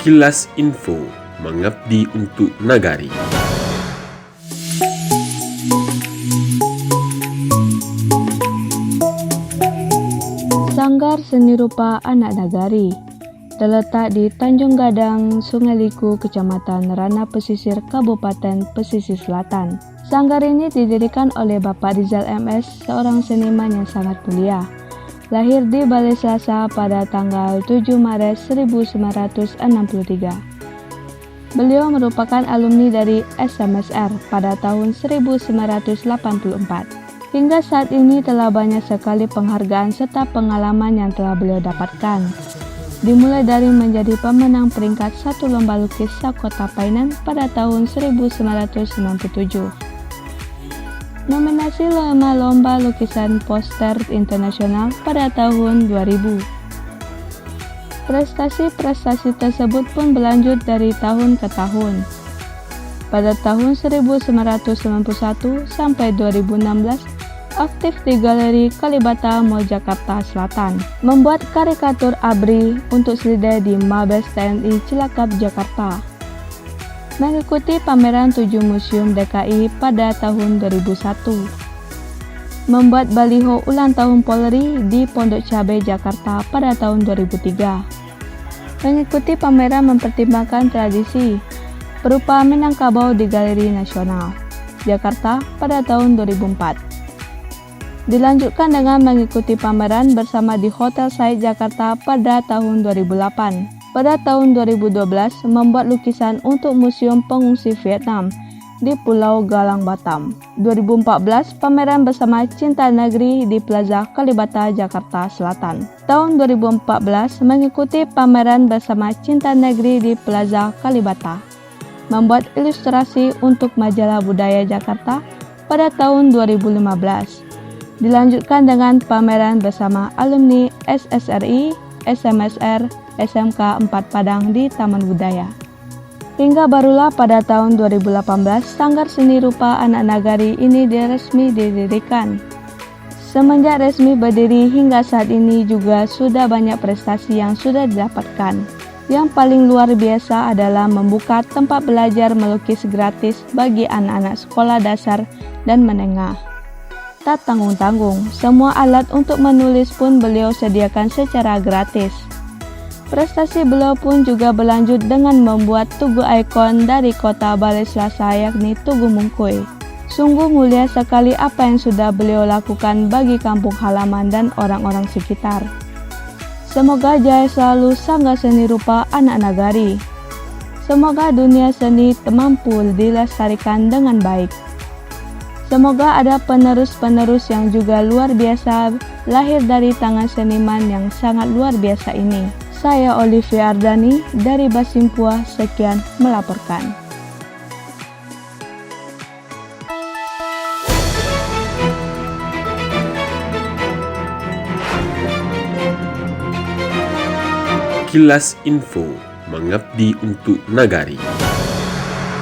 Kilas Info, mengabdi untuk Nagari. Sanggar Seni Rupa Anak Nagari terletak di Tanjung Gadang, Sungai Liku, Kecamatan Rana Pesisir, Kabupaten Pesisir Selatan. Sanggar ini didirikan oleh Bapak Rizal MS, seorang seniman yang sangat mulia. Lahir di Balai Selasa pada tanggal 7 Maret 1963. Beliau merupakan alumni dari SMSR pada tahun 1984. Hingga saat ini telah banyak sekali penghargaan serta pengalaman yang telah beliau dapatkan. Dimulai dari menjadi pemenang peringkat 1 lomba lukis Sakota Painan pada tahun 1997. Nominasi lomba lukisan poster internasional pada tahun 2000. Prestasi-prestasi tersebut pun berlanjut dari tahun ke tahun. Pada tahun 1991 sampai 2016, aktif di Galeri Kalibata Mall Jakarta Selatan, membuat karikatur ABRI untuk selidai di Mabes TNI Cilacap, Jakarta. Mengikuti pameran 7 Museum DKI pada tahun 2001. Membuat baliho ulang tahun Polri di Pondok Cabe, Jakarta pada tahun 2003. Mengikuti pameran mempertimbangkan tradisi berupa Minangkabau di Galeri Nasional, Jakarta pada tahun 2004. Dilanjutkan dengan mengikuti pameran bersama di Hotel Said Jakarta pada tahun 2008. Pada tahun 2012, membuat lukisan untuk Museum Pengungsi Vietnam di Pulau Galang, Batam. 2014, pameran bersama Cinta Negeri di Plaza Kalibata, Jakarta Selatan. Tahun 2014, mengikuti pameran bersama Cinta Negeri di Plaza Kalibata. Membuat ilustrasi untuk majalah Budaya Jakarta pada tahun 2015. Dilanjutkan dengan pameran bersama alumni SSRI, SMSR, SMK 4 Padang di Taman Budaya. Hingga barulah pada tahun 2018, Sanggar Seni Rupa Anak Nagari ini resmi didirikan. Semenjak resmi berdiri hingga saat ini juga sudah banyak prestasi yang sudah didapatkan. Yang paling luar biasa adalah membuka tempat belajar melukis gratis bagi anak-anak sekolah dasar dan menengah. Tak tanggung-tanggung, semua alat untuk menulis pun beliau sediakan secara gratis. Prestasi beliau pun juga berlanjut dengan membuat tugu ikon dari kota Balai Selasa, yakni Tugu Mungkuy. Sungguh mulia sekali apa yang sudah beliau lakukan bagi kampung halaman dan orang-orang sekitar. Semoga jaya selalu Sanggar Seni Rupa Anak Nagari. Semoga dunia seni mampu dilestarikan dengan baik. Semoga ada penerus-penerus yang juga luar biasa lahir dari tangan seniman yang sangat luar biasa ini. Saya Olivia Ardani dari Basimpua, sekian melaporkan. Kilas Info, mengabdi untuk Nagari.